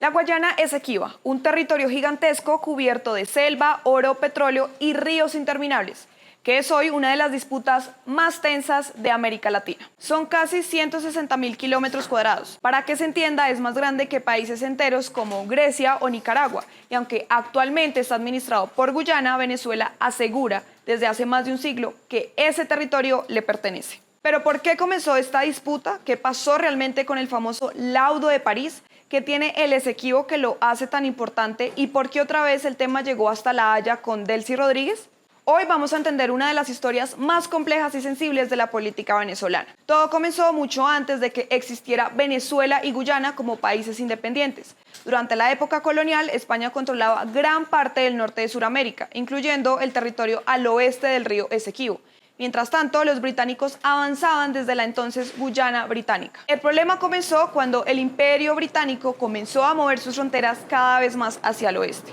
La Guayana Esequiba, un territorio gigantesco cubierto de selva, oro, petróleo y ríos interminables, que es hoy una de las disputas más tensas de América Latina. Son casi 160.000 kilómetros cuadrados. Para que se entienda, es más grande que países enteros como Grecia o Nicaragua, y aunque actualmente está administrado por Guyana, Venezuela asegura desde hace más de un siglo que ese territorio le pertenece. Pero ¿por qué comenzó esta disputa? ¿Qué pasó realmente con el famoso laudo de París? ¿Qué tiene el Esequibo que lo hace tan importante? ¿Y por qué otra vez el tema llegó hasta La Haya con Delcy Rodríguez? Hoy vamos a entender una de las historias más complejas y sensibles de la política venezolana. Todo comenzó mucho antes de que existiera Venezuela y Guyana como países independientes. Durante la época colonial, España controlaba gran parte del norte de Sudamérica, incluyendo el territorio al oeste del río Esequibo. Mientras tanto, los británicos avanzaban desde la entonces Guyana británica. El problema comenzó cuando el Imperio Británico comenzó a mover sus fronteras cada vez más hacia el oeste.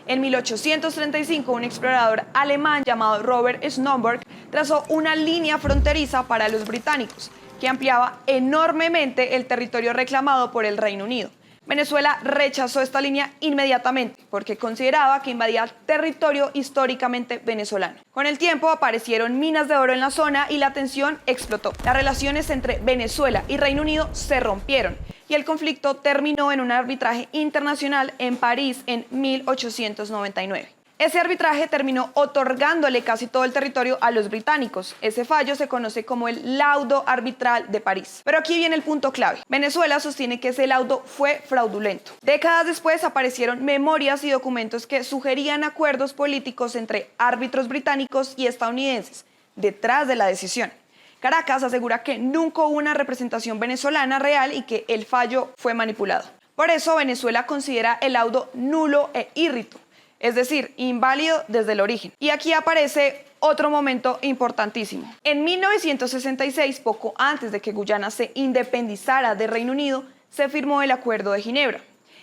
En 1835, un explorador alemán llamado Robert Schomburgk trazó una línea fronteriza para los británicos, que ampliaba enormemente el territorio reclamado por el Reino Unido. Venezuela rechazó esta línea inmediatamente porque consideraba que invadía territorio históricamente venezolano. Con el tiempo aparecieron minas de oro en la zona y la tensión explotó. Las relaciones entre Venezuela y Reino Unido se rompieron y el conflicto terminó en un arbitraje internacional en París en 1899. Ese arbitraje terminó otorgándole casi todo el territorio a los británicos. Ese fallo se conoce como el laudo arbitral de París. Pero aquí viene el punto clave. Venezuela sostiene que ese laudo fue fraudulento. Décadas después aparecieron memorias y documentos que sugerían acuerdos políticos entre árbitros británicos y estadounidenses detrás de la decisión. Caracas asegura que nunca hubo una representación venezolana real y que el fallo fue manipulado. Por eso Venezuela considera el laudo nulo e írrito, es decir, inválido desde el origen. Y aquí aparece otro momento importantísimo. En 1966, poco antes de que Guyana se independizara del Reino Unido, se firmó el Acuerdo de Ginebra.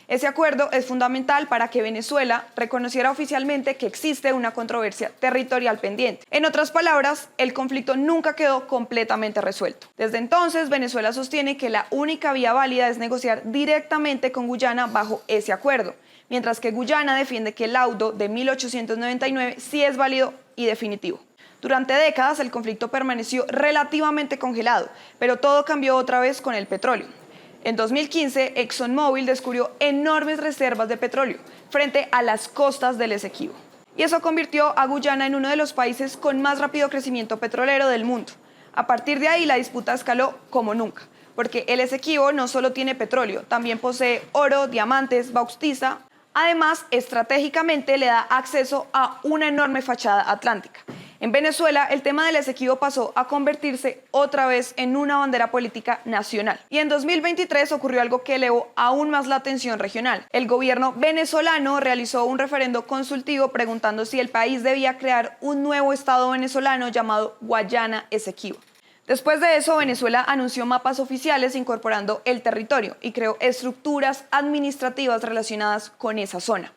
Ese acuerdo es fundamental para que Venezuela reconociera oficialmente que existe una controversia territorial pendiente. En otras palabras, el conflicto nunca quedó completamente resuelto. Desde entonces, Venezuela sostiene que la única vía válida es negociar directamente con Guyana bajo ese acuerdo, mientras que Guyana defiende que el laudo de 1899 sí es válido y definitivo. Durante décadas el conflicto permaneció relativamente congelado, pero todo cambió otra vez con el petróleo. En 2015, ExxonMobil descubrió enormes reservas de petróleo frente a las costas del Esequibo. Y eso convirtió a Guyana en uno de los países con más rápido crecimiento petrolero del mundo. A partir de ahí, la disputa escaló como nunca, porque el Esequibo no solo tiene petróleo, también posee oro, diamantes, bauxita. Además, estratégicamente le da acceso a una enorme fachada atlántica. En Venezuela, el tema del Esequibo pasó a convertirse otra vez en una bandera política nacional. Y en 2023 ocurrió algo que elevó aún más la tensión regional. El gobierno venezolano realizó un referendo consultivo preguntando si el país debía crear un nuevo estado venezolano llamado Guayana Esequiba. Después de eso, Venezuela anunció mapas oficiales incorporando el territorio y creó estructuras administrativas relacionadas con esa zona.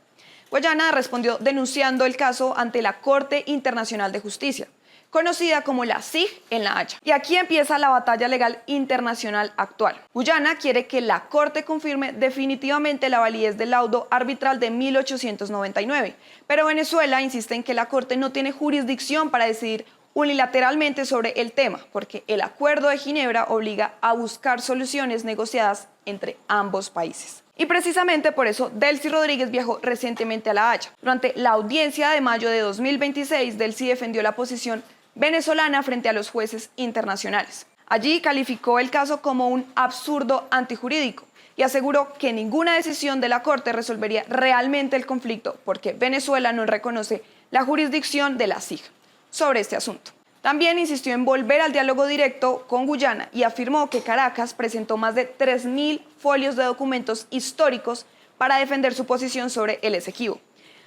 Guayana respondió denunciando el caso ante la Corte Internacional de Justicia, conocida como la CIJ en La Haya. Y aquí empieza la batalla legal internacional actual. Guyana quiere que la Corte confirme definitivamente la validez del laudo arbitral de 1899, pero Venezuela insiste en que la Corte no tiene jurisdicción para decidir unilateralmente sobre el tema, porque el Acuerdo de Ginebra obliga a buscar soluciones negociadas entre ambos países. Y precisamente por eso Delcy Rodríguez viajó recientemente a La Haya. Durante la audiencia de mayo de 2026, Delcy defendió la posición venezolana frente a los jueces internacionales. Allí calificó el caso como un absurdo antijurídico y aseguró que ninguna decisión de la Corte resolvería realmente el conflicto porque Venezuela no reconoce la jurisdicción de la CIJ sobre este asunto. También insistió en volver al diálogo directo con Guyana y afirmó que Caracas presentó más de 3.000 folios de documentos históricos para defender su posición sobre el Esequibo.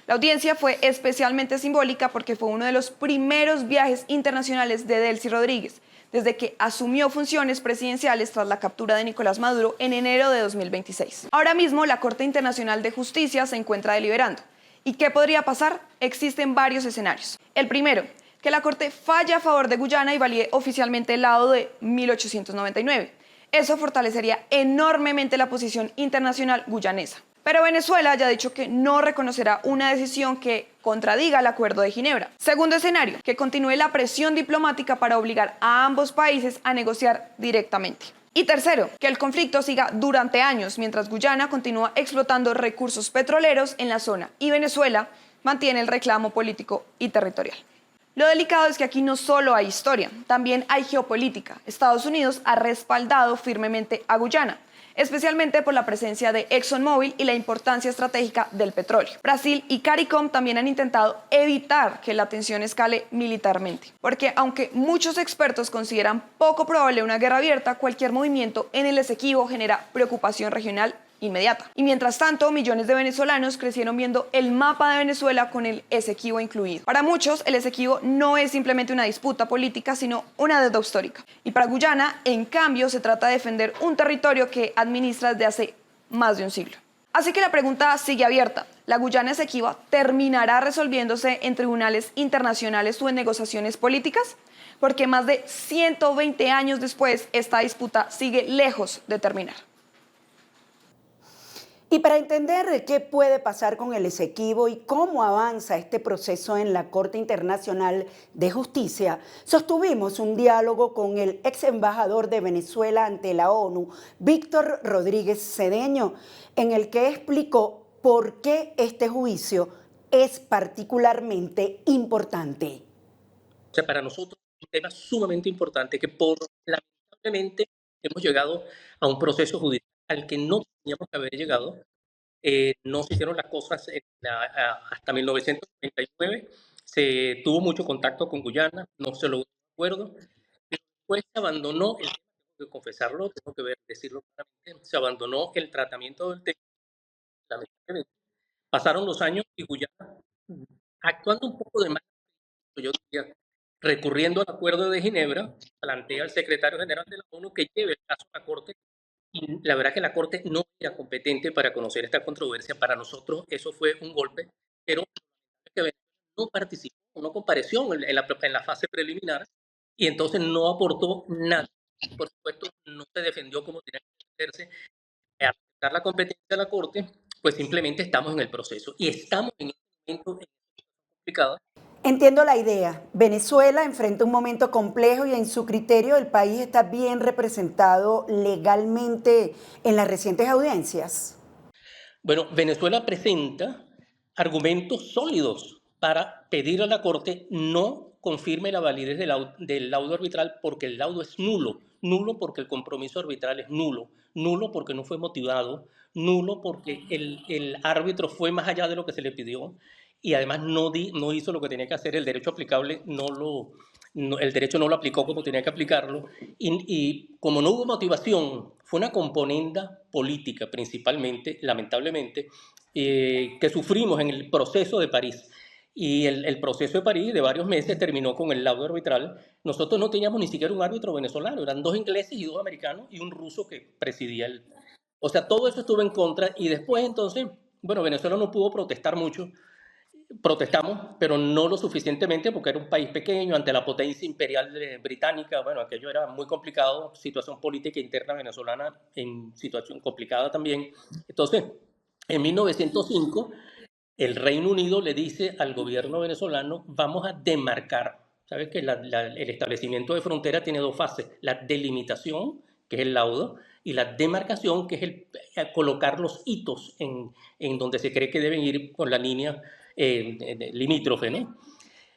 La audiencia fue especialmente simbólica porque fue uno de los primeros viajes internacionales de Delcy Rodríguez, desde que asumió funciones presidenciales tras la captura de Nicolás Maduro en enero de 2026. Ahora mismo la Corte Internacional de Justicia se encuentra deliberando. ¿Y qué podría pasar? Existen varios escenarios. El primero, que la Corte falle a favor de Guyana y valide oficialmente el laudo de 1899. Eso fortalecería enormemente la posición internacional guyanesa. Pero Venezuela ya ha dicho que no reconocerá una decisión que contradiga el Acuerdo de Ginebra. Segundo escenario, que continúe la presión diplomática para obligar a ambos países a negociar directamente. Y tercero, que el conflicto siga durante años mientras Guyana continúa explotando recursos petroleros en la zona y Venezuela mantiene el reclamo político y territorial. Lo delicado es que aquí no solo hay historia, también hay geopolítica. Estados Unidos ha respaldado firmemente a Guyana, especialmente por la presencia de ExxonMobil y la importancia estratégica del petróleo. Brasil y CARICOM también han intentado evitar que la tensión escale militarmente, porque aunque muchos expertos consideran poco probable una guerra abierta, cualquier movimiento en el Esequibo genera preocupación regional inmediata. Y mientras tanto, millones de venezolanos crecieron viendo el mapa de Venezuela con el Esequibo incluido. Para muchos, el Esequibo no es simplemente una disputa política, sino una deuda histórica. Y para Guyana, en cambio, se trata de defender un territorio que administra desde hace más de un siglo. Así que la pregunta sigue abierta. ¿La Guyana Esequiba terminará resolviéndose en tribunales internacionales o en negociaciones políticas? Porque más de 120 años después, esta disputa sigue lejos de terminar. Y para entender qué puede pasar con el Esequibo y cómo avanza este proceso en la Corte Internacional de Justicia, sostuvimos un diálogo con el ex embajador de Venezuela ante la ONU, Víctor Rodríguez Cedeño, en el que explicó por qué este juicio es particularmente importante. O sea, para nosotros es un tema sumamente importante que lamentablemente hemos llegado a un proceso judicial al que no teníamos que haber llegado. No se hicieron las cosas hasta 1999. Se tuvo mucho contacto con Guyana, no se logró un acuerdo. Después se abandonó, tengo que confesarlo, tengo que decirlo claramente, se abandonó el tratamiento del tema. Lamentablemente. Pasaron los años y Guyana, actuando un poco de más, yo diría, recurriendo al Acuerdo de Ginebra, plantea al secretario general de la ONU que lleve el caso a la Corte. Y la verdad que la Corte no era competente para conocer esta controversia. Para nosotros eso fue un golpe, pero no participó, no compareció en la fase preliminar y entonces no aportó nada. Por supuesto, no se defendió como tenía que hacerse. Al aceptar la competencia de la Corte, pues simplemente estamos en el proceso y estamos en este momento complicado. Entiendo la idea. Venezuela enfrenta un momento complejo y en su criterio el país está bien representado legalmente en las recientes audiencias. Bueno, Venezuela presenta argumentos sólidos para pedir a la Corte no confirme la validez del laudo arbitral porque el laudo es nulo, nulo porque el compromiso arbitral es nulo, nulo porque no fue motivado, nulo porque el árbitro fue más allá de lo que se le pidió y además no hizo lo que tenía que hacer, el derecho aplicable el derecho no lo aplicó como tenía que aplicarlo y como no hubo motivación, fue una componenda política principalmente, lamentablemente, que sufrimos en el proceso de París. Y el proceso de París de varios meses terminó con el laudo arbitral. Nosotros no teníamos ni siquiera un árbitro venezolano, eran 2 ingleses y 2 americanos y un ruso que presidía el... O sea, todo eso estuvo en contra y después entonces, bueno, Venezuela no pudo protestar mucho. Protestamos, pero no lo suficientemente porque era un país pequeño ante la potencia imperial británica. Bueno, aquello era muy complicado, situación política interna venezolana en situación complicada también. Entonces, en 1905, el Reino Unido le dice al gobierno venezolano, vamos a demarcar. ¿Sabes que el establecimiento de frontera tiene 2 fases? La delimitación, que es el laudo, y la demarcación, que es colocar los hitos en donde se cree que deben ir con la línea limítrofe, ¿no?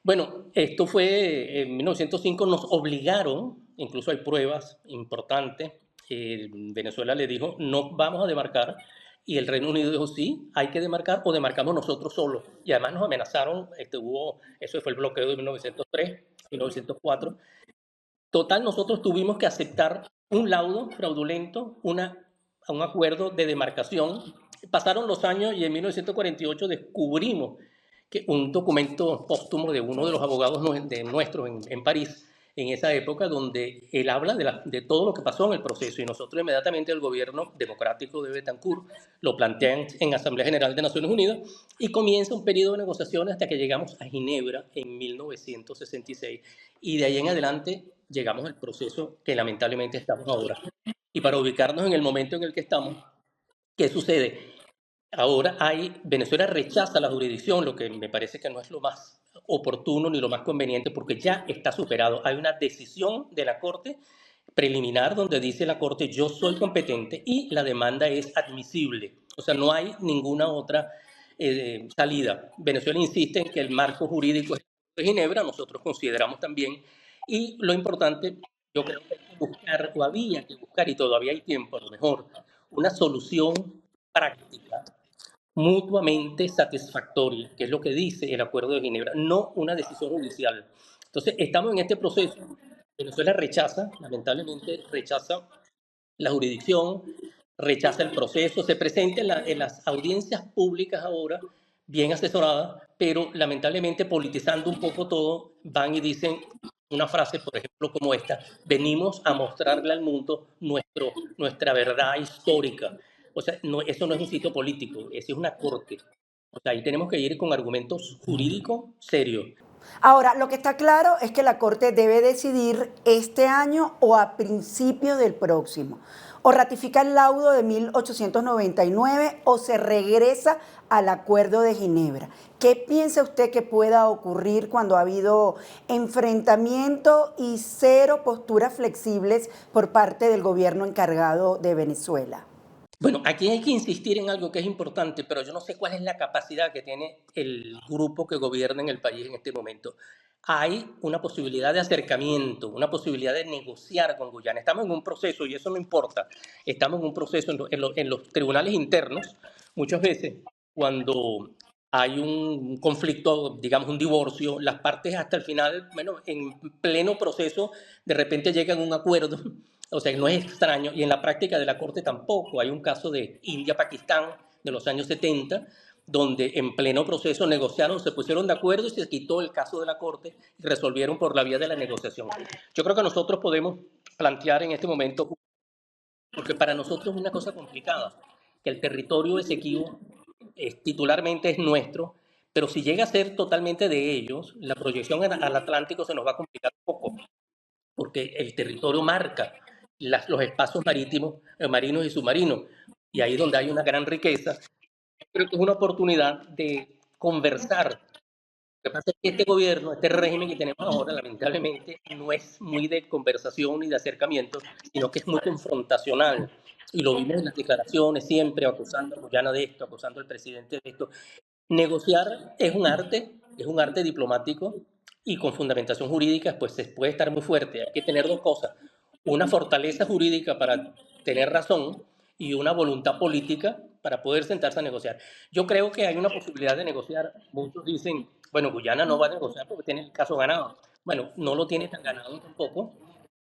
Bueno, esto fue en 1905, nos obligaron, incluso hay pruebas importantes, Venezuela le dijo, no vamos a demarcar, y el Reino Unido dijo, sí, hay que demarcar o demarcamos nosotros solos. Y además nos amenazaron, eso fue el bloqueo de 1903, 1904. Total, nosotros tuvimos que aceptar un laudo fraudulento, un acuerdo de demarcación. Pasaron los años y en 1948 descubrimos que un documento póstumo de uno de los abogados nuestros en París, en esa época, donde él habla de todo lo que pasó en el proceso y nosotros inmediatamente el gobierno democrático de Betancourt lo plantean en Asamblea General de Naciones Unidas y comienza un periodo de negociaciones hasta que llegamos a Ginebra en 1966 y de ahí en adelante llegamos al proceso que lamentablemente estamos ahora. Y para ubicarnos en el momento en el que estamos, ¿qué sucede? Ahora Venezuela rechaza la jurisdicción, lo que me parece que no es lo más oportuno ni lo más conveniente, porque ya está superado. Hay una decisión de la Corte preliminar donde dice la Corte yo soy competente y la demanda es admisible. O sea, no hay ninguna otra salida. Venezuela insiste en que el marco jurídico es de Ginebra, nosotros consideramos también, y lo importante, yo creo que hay que buscar, o había que buscar, y todavía hay tiempo a lo mejor, una solución práctica mutuamente satisfactoria, que es lo que dice el Acuerdo de Ginebra, no una decisión judicial. Entonces, estamos en este proceso. Venezuela rechaza, lamentablemente, rechaza la jurisdicción, rechaza el proceso, se presenta en las audiencias públicas ahora, bien asesorada, pero lamentablemente politizando un poco todo, van y dicen una frase, por ejemplo, como esta: venimos a mostrarle al mundo nuestra verdad histórica. O sea, no, eso no es un sitio político, eso es una corte. O sea, ahí tenemos que ir con argumentos jurídicos serios. Ahora, lo que está claro es que la Corte debe decidir este año o a principios del próximo. O ratifica el laudo de 1899 o se regresa al Acuerdo de Ginebra. ¿Qué piensa usted que pueda ocurrir cuando ha habido enfrentamiento y cero posturas flexibles por parte del gobierno encargado de Venezuela? Bueno, aquí hay que insistir en algo que es importante, pero yo no sé cuál es la capacidad que tiene el grupo que gobierna en el país en este momento. Hay una posibilidad de acercamiento, una posibilidad de negociar con Guyana. Estamos en un proceso, y eso no importa. Estamos en un proceso en los tribunales internos. Muchas veces, cuando hay un conflicto, digamos un divorcio, las partes hasta el final, bueno, en pleno proceso, de repente llegan a un acuerdo. O sea, no es extraño, y en la práctica de la Corte tampoco. Hay un caso de India-Pakistán de los años 70, donde en pleno proceso negociaron, se pusieron de acuerdo y se quitó el caso de la Corte y resolvieron por la vía de la negociación. Yo creo que nosotros podemos plantear en este momento, porque para nosotros es una cosa complicada, que el territorio Esequibo titularmente es nuestro, pero si llega a ser totalmente de ellos, la proyección al Atlántico se nos va a complicar un poco, porque el territorio marca los espacios marítimos, marinos y submarinos, y ahí es donde hay una gran riqueza. Creo que es una oportunidad de conversar. Lo que pasa es que este gobierno, este régimen que tenemos ahora, lamentablemente, no es muy de conversación ni de acercamiento, sino que es muy confrontacional. Y lo vimos en las declaraciones, siempre acusando a Guyana de esto, acusando al presidente de esto. Negociar es un arte diplomático, y con fundamentación jurídica, pues se puede estar muy fuerte. Hay que tener dos cosas: una fortaleza jurídica para tener razón y una voluntad política para poder sentarse a negociar. Yo creo que hay una posibilidad de negociar. Muchos dicen, bueno, Guyana no va a negociar porque tiene el caso ganado. Bueno, no lo tiene tan ganado tampoco,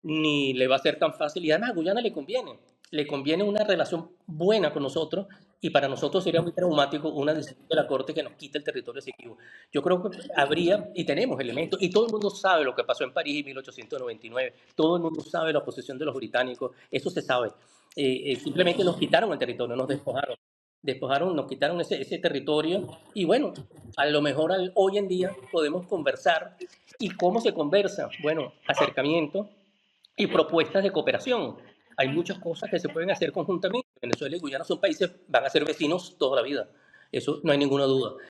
ni le va a ser tan fácil. Y además a Guyana le conviene una relación buena con nosotros, y para nosotros sería muy traumático una decisión de la Corte que nos quite el territorio esequibo. Yo creo que habría, y tenemos elementos, y todo el mundo sabe lo que pasó en París en 1899, todo el mundo sabe la posición de los británicos, eso se sabe. Simplemente nos quitaron el territorio, nos despojaron, nos quitaron ese territorio, y bueno, a lo mejor hoy en día podemos conversar. ¿Y cómo se conversa? Bueno, acercamiento y propuestas de cooperación. Hay muchas cosas que se pueden hacer conjuntamente. Venezuela y Guyana son países, van a ser vecinos toda la vida. Eso no hay ninguna duda.